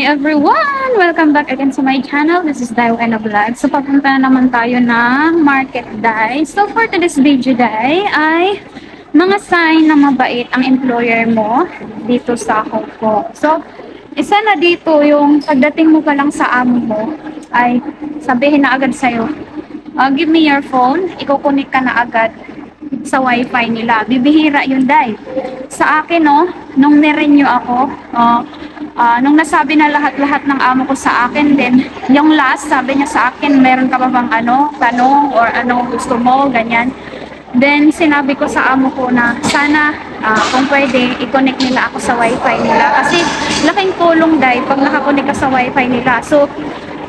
everyone! Welcome back again to my channel. This is Daiwena Vlog. So, papunta na naman tayo ng Market Day. So, for today's video day ay mga sign na mabait ang employer mo dito sa Hong Kong. So, isa na dito yung pagdating mo pa lang sa amo mo ay sabihin na agad sa'yo, give me your phone, ikukunik ka na agad sa wifi nila. Bibihira yun, Day. Sa akin, no, nung nirenew ako, nung nasabi na lahat-lahat ng amo ko sa akin, then yung last, sabi niya sa akin, meron ka ba bang tanong or gusto mo, ganyan. Then sinabi ko sa amo ko na sana kung pwede, i-connect nila ako sa wifi nila. Kasi laking tulong, Day, pag nakakonect ka sa wifi nila. So,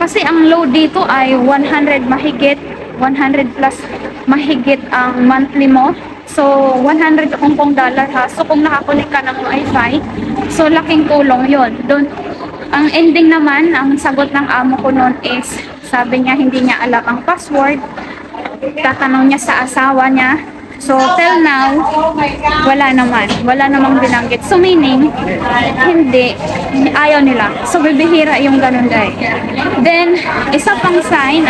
kasi ang load dito ay 100 mahigit, 100 plus mahigit ang monthly mo. So, 100 Hong Kong dollar ha. So, kung nakakunik ka ng wifi, so laking tulong yun. Ang ending naman, ang sagot ng amo ko noon is, sabi niya hindi niya alam ang password. Tatanong niya sa asawa niya. So, till now, wala namang binanggit. So, meaning, hindi, ayaw nila. So, bibihira yung ganun, Day. Then, isa pang sign,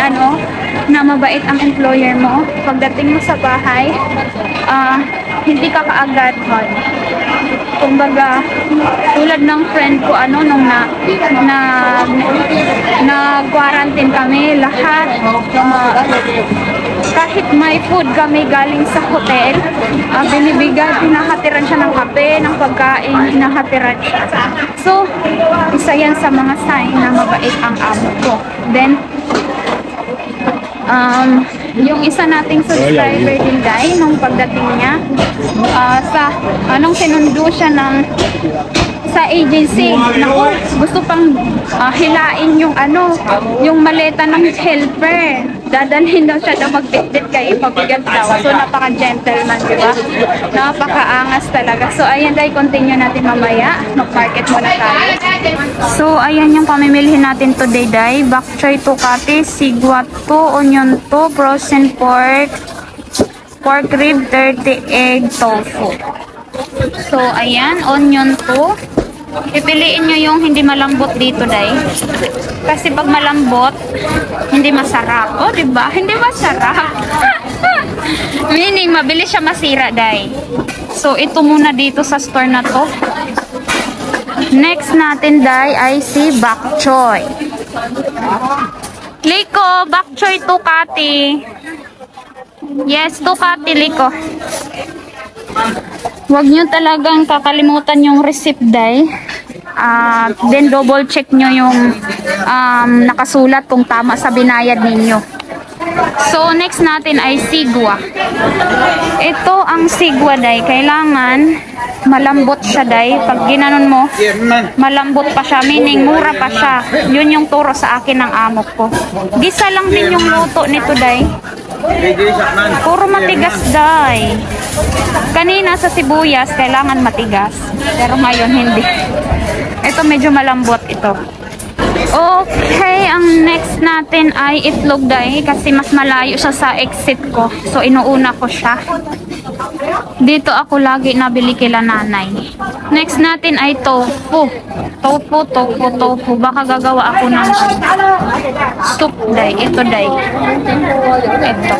na mabait ang employer mo, pagdating mo sa bahay, hindi ka kaagad, kumbaga, tulad ng friend ko, nung na quarantine kami, lahat, kahit may food kami galing sa hotel, hinahatiran siya ng kape, ng pagkain, hinahatiran siya. So, isa yan sa mga sign na mabait ang amo ko. Then, yung isa nating subscriber din, Day, nung pagdating niya, sinundo siya sa agency. Naku, gusto pang hilain yung maleta ng helper. Dadalhin daw siya na magbitbit kay ipabigyan daw. So, napaka-gentleman, diba? Napaka-angas talaga. So, ayan, Day, continue natin mamaya. Mag-market muna tayo. So, ayan yung pamimilihin natin today, Day. Bok choy 2 kati, sigwa 2, onion 2, frozen pork, pork rib, 30 egg, tofu. So, ayan, onion 2. Pipiliin nyo yung hindi malambot dito, Day. Kasi pag malambot, hindi masarap. O, diba? Hindi masarap. Meaning, mabilis siya masira, Day. So, ito muna dito sa store na to. Next natin, Day, ay si bok choy. Liko, bok choy 2 kati. Yes, 2 kati, Liko. Huwag nyo talagang kakalimutan yung receipt, Day. Then double check nyo yung nakasulat kung tama sa binayad ninyo. So, next natin ay sigwa. Ito ang sigwa, Day. Kailangan malambot siya, Day. Pag ginanon mo, malambot pa siya. Meaning, mura pa siya. Yun yung turo sa akin ng amo ko. Gisa lang din yung luto nito, Day. Puro matigas, Day. Kanina sa sibuyas, kailangan matigas. Pero ngayon, hindi. Ito medyo malambot ito. Okay, ang next natin ay itlog, Day. Kasi mas malayo siya sa exit ko. So, inuuna ko siya. Dito ako lagi nabili kila nanay. Next natin ay tofu. Tofu. Baka gagawa ako ng soup, Day. Ito, Day. Ito.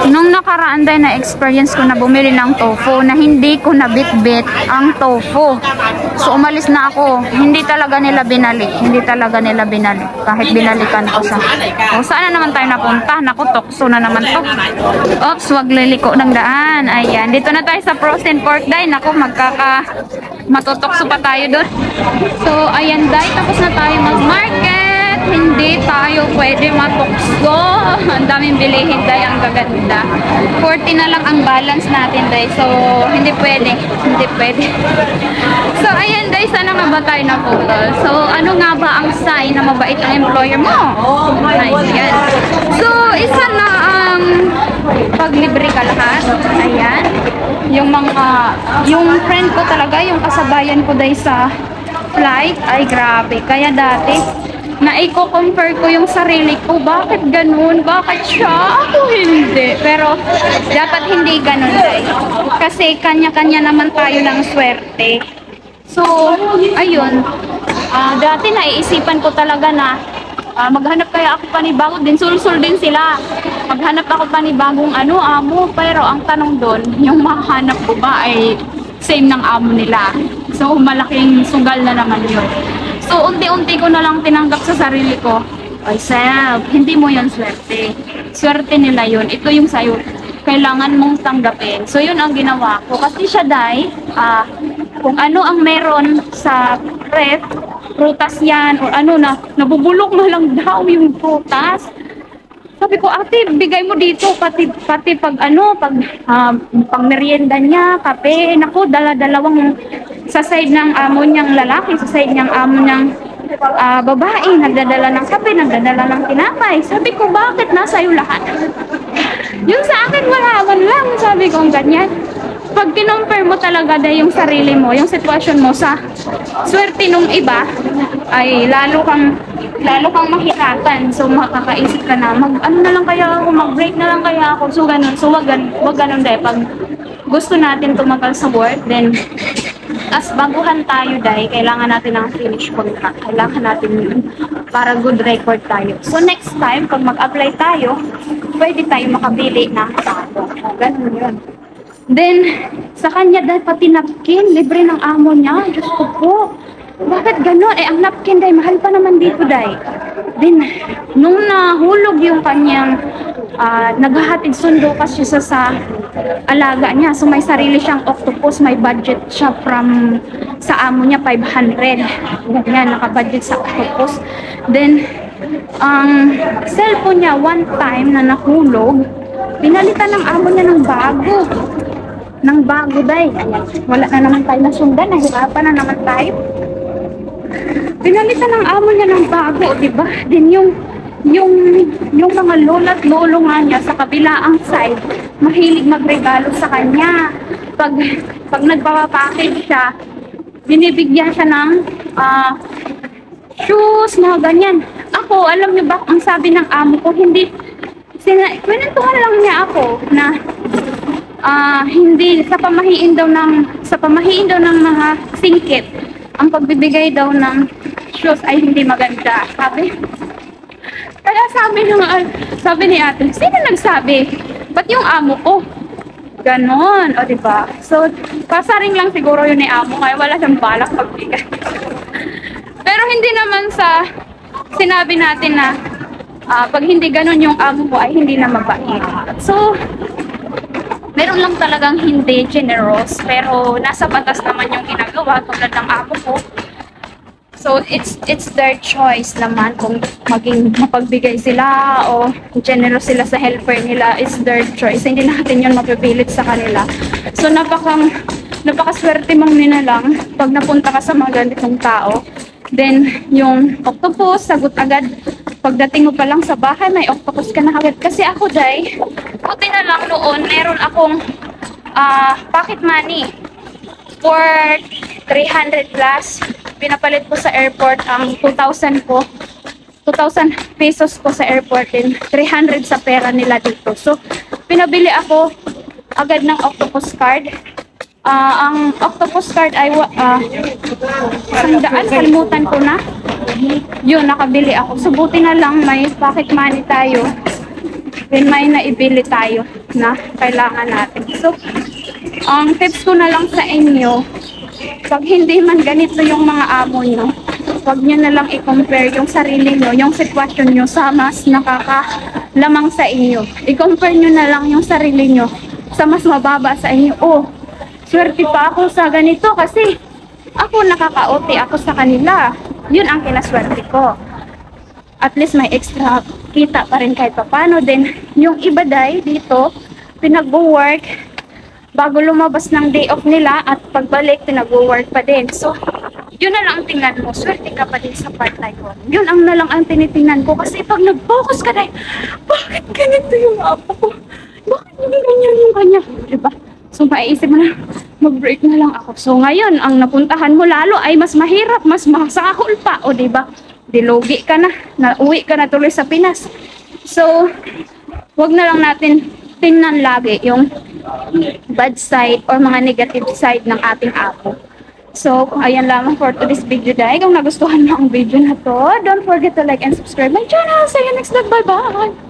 Nung nakaraan, Day, na experience ko na bumili ng tofu na hindi ko nabitbit ang tofu. So, umalis na ako. Hindi talaga nila binali. Kahit binalikan ko siya. O, saan na naman tayo napunta? Naku, tukso na naman to. Oops, wag liliko ng daan. Ayan. Dito na tayo sa frozen pork, Day. Naku, matutokso pa tayo doon. So, ayan, Day. Tapos na tayo mag-market. Hindi tayo pwede matukso. Ang daming bilihin, Day. Ang gaganda. 40 na lang ang balance natin, Day. So, hindi pwede. So, ayan, Day. Sana nga ba tayo naputol? So, ano nga ba ang sign na mabait ang employer mo? Ayan. So, isa na ang paglibre ka lahat. Ayan. Yung friend ko talaga, yung kasabayan ko, Day, sa flight, ay grabe. Kaya dati, na-i-compare ko yung sarili ko. Bakit ganun? Bakit siya? Ako hindi. Pero, dapat hindi ganun, Day. Kasi kanya-kanya naman tayo ng swerte. So, ayun. Dati naiisipan ko talaga na maghanap kaya ako panibago din, sulsul din sila. Maghanap ako panibagong amo, pero ang tanong doon, yung mahanap ko ba ay same ng amo nila. So malaking sugal na naman yun. So unti-unti ko na lang tinanggap sa sarili ko, ay self, hindi mo yun swerte. Swerte nila yun, ito yung sayo. Kailangan mong tanggapin. So yun ang ginawa ko. Kasi siya day, kung ano ang meron sa ref, prutas yan, o nabubulok na lang daw yung prutas. Sabi ko, ate, bigay mo dito, pati pag pang merienda niya, kape, naku, dala-dalawang sa side ng amo niyang lalaki, sa side niyang amo niyang babae, nagdadala ng kape, nagdadala ng tinapay. Sabi ko, bakit nasa iyo lahat? Yung sa akin, wala man lang. Sabi ko, ganyan. Pag kinompare mo talaga dahil yung sarili mo, yung sitwasyon mo sa swerte nung iba, ay lalo kang mahirapan. So, makakaisip ka na, na lang kaya ako, mag-break na lang kaya ako. So, ganun. So, wag ganun dahil pag gusto natin tumagal sa work, then, as baguhan tayo dahil kailangan natin ng finish contract. Kailangan natin yun para good record tayo. So, next time, pag mag-apply tayo, pwede tayo makabili ng bago. Ganun yun. Then, sa kanya dahil pati napkin, libre ng amo niya. Diyos ko po. Bakit gano'n? Ang napkin dahil mahal pa naman dito dahil. Then, nung nahulog yung kanyang naghahatid sundo kasi siya sa alaga niya. So, may sarili siyang octopus. May budget siya sa amo niya, 500. Ganyan, nakabudget sa octopus. Then, ang cellphone niya, one time na nahulog, pinalitan ng amo niya ng bago. Ng bago dahil. Wala na naman tayo nasundan. Nahirapan na naman tayo. Pinalitan ng amo niya ng bago, diba? Then yung mga lola at lolo nga niya sa kabilaang side, mahilig magregalo sa kanya. Pag nagpapapackage siya, binibigyan siya ng shoes, mga ganyan. Ako, alam niyo ba, ang sabi ng amo ko, kwentuhan lang niya ako na hindi sa pamahiin daw ng mga singkit, ang pagbibigay daw ng shoes ay hindi maganda. Kaya sabi ni ate, sino nagsabi? Ba't yung amo ko? Ganon, o diba? So, pasaring lang siguro yun ni amo, kaya wala siyang balak pagbigay. Pero hindi naman sa sinabi natin na pag hindi ganon yung amo ko ay hindi na mabait. So, meron lang talagang hindi generous, pero nasa batas naman yung ginagawa tulad ng amo ko. So, it's their choice naman kung mapagbigay sila o generous sila sa helper nila. It's their choice. Hindi natin yun mapipilit sa kanila. So, napakaswerte mong ninalang pag napunta ka sa mga ganitong tao. Then, yung octopus, sagot agad. Pagdating mo pa lang sa bahay, may octopus ka na agad. Kasi ako, day, buti na lang noon, meron akong pocket money for 300 plus. Pinapalit ko sa airport ang 2,000 ko. 2,000 pesos ko sa airport din. 300 sa pera nila dito. So, pinabili ako agad ng octopus card. Ang octopus card ay 100, kalimutan ko na. Yun, nakabili ako. So, buti na lang may pocket money tayo. Then, may naibili tayo na kailangan natin. So, ang tips ko na lang sa inyo, pag hindi man ganito yung mga amo nyo, huwag nyo na lang i-compare yung sarili nyo, yung sitwasyon nyo sa mas nakakalamang sa inyo. I-compare nyo na lang yung sarili nyo sa mas mababa sa inyo. Oh, swerte pa ako sa ganito kasi ako nakaka-OT ako sa kanila. Yun ang kinaswerte ko. At least may extra kita pa rin kahit papano. Then, yung iba day dito, pinag-work bago lumabas ng day off nila at pagbalik, pinag-work pa din. So, yun na lang ang tingnan mo. Swerte ka pa din sa part-time mo. Yun ang na lang ang tinitingnan ko. Kasi pag nag-focus ka day, bakit ganito yung apo ko? Bakit hindi ganyan yung kanya? Diba? So, maiisip mo na, mag-break na lang ako. So, ngayon, ang napuntahan mo lalo ay mas mahirap, mas masakol pa. O, diba? Dilogi ka na. Nauwi ka na tuloy sa Pinas. So, wag na lang natin tingnan lagi yung bad side or mga negative side ng ating apo. So, ayan lamang for today's video, day. Kung nagustuhan mo ang video na to, don't forget to like and subscribe my channel. See you next vlog. Bye-bye!